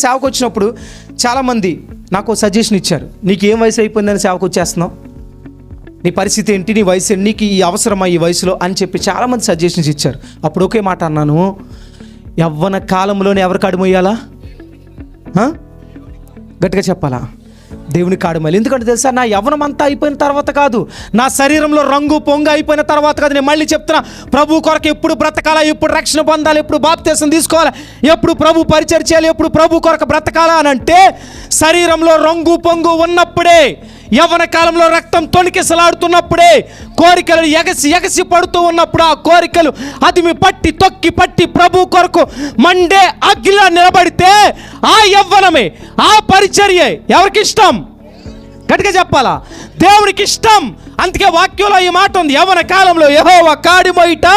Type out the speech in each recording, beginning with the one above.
సేవకు వచ్చినప్పుడు చాలామంది నాకు సజెషన్ ఇచ్చారు, నీకు ఏం వయసు అయిపోయిందని సేవకు వచ్చేస్తున్నావు, నీ పరిస్థితి ఏంటి, నీ వయసు ఏంటి, నీకు ఈ అవసరమా ఈ వయసులో అని చెప్పి చాలామంది సజెషన్స్ ఇచ్చారు. అప్పుడు ఒకే మాట అన్నాను, యవ్వన కాలంలోనే ఎవరు కాడుమోయాలా? గట్టిగా చెప్పాలా? దేవుని కాడుమోయాలి. ఎందుకంటే తెలుసా, నా యవ్వనం అంతా అయిపోయిన తర్వాత కాదు, నా శరీరంలో రంగు పొంగు అయిపోయిన తర్వాత కాదు. నేను మళ్ళీ చెప్తున్నా, ప్రభు కొరకు ఎప్పుడు బ్రతకాలా, ఎప్పుడు రక్షణ పొందాలి, ఎప్పుడు బాప్తీసం తీసుకోవాలి, ఎప్పుడు ప్రభు పరిచయం చేయాలి, ఎప్పుడు ప్రభు కొరకు బ్రతకాలా అని అంటే శరీరంలో రంగు పొంగు ఉన్నప్పుడే, యవ్వన కాలంలో రక్తం తొణికిసలాడుతున్నప్పుడే, కోరికలు ఎగసి పడుతూ ఉన్నప్పుడు ఆ కోరికలు అదిమి పట్టి తొక్కి పట్టి ప్రభు కొరకు మండే అగ్నిలా నిలబడితే ఆ యవ్వనమే, ఆ పరిచర్యే ఎవరికి ఇష్టం? గట్టిగా చెప్పాలా? దేవునికి ఇష్టం. అందుకే వాక్యంలో ఈ మాట ఉంది, యవ్వన కాలంలో యెహోవా కాడి మోయుట,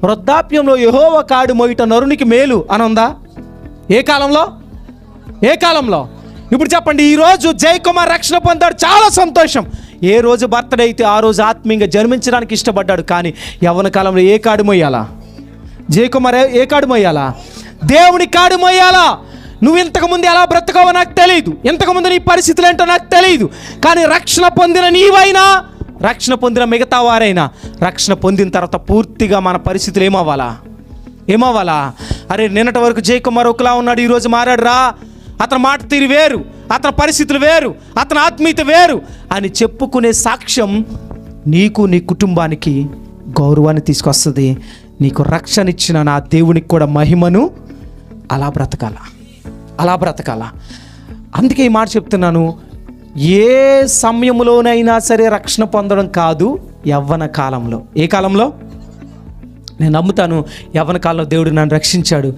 వృద్ధాప్యంలో యెహోవా కాడి మోయుట నరునికి మేలు అని ఉందా? ఏ కాలంలో? ఏ కాలంలో? ఇప్పుడు చెప్పండి, ఈరోజు జయకుమార్ రక్షణ పొందాడు, చాలా సంతోషం. ఏ రోజు బర్త్డే అయితే ఆ రోజు ఆత్మీయంగా జన్మించడానికి ఇష్టపడ్డాడు. కానీ యవ్వన కాలంలో ఏ కాడు మోయాలా? జయకుమార్ ఏ కాడు మోయాలా? దేవుని కాడు మోయాలా? నువ్వు ఇంతకుముందు ఎలా బ్రతకావో నాకు తెలియదు, ఇంతకుముందు నీ పరిస్థితులు ఏంటో నాకు తెలియదు. కానీ రక్షణ పొందిన నీవైనా, రక్షణ పొందిన మిగతా వారైనా, రక్షణ పొందిన తర్వాత పూర్తిగా మన పరిస్థితులు ఏమవ్వాలా? అరే నిన్నటి వరకు జయకుమార్ ఒకలా ఉన్నాడు, ఈరోజు మారాడు రా, అతని మాట తీరు వేరు, అతని పరిస్థితులు వేరు, అతని ఆత్మీయత వేరు అని చెప్పుకునే సాక్ష్యం నీకు, నీ కుటుంబానికి గౌరవాన్ని తీసుకొస్తుంది. నీకు రక్షణ ఇచ్చిన నా దేవునికి కూడా మహిమను అలా బ్రతకాల. అందుకే ఈ మాట చెప్తున్నాను, ఏ సమయంలోనైనా సరే రక్షణ పొందడం కాదు, యవ్వన కాలంలో. ఏ కాలంలో? నేను నమ్ముతాను, యవ్వన కాలంలో దేవుడు నన్ను రక్షించాడు.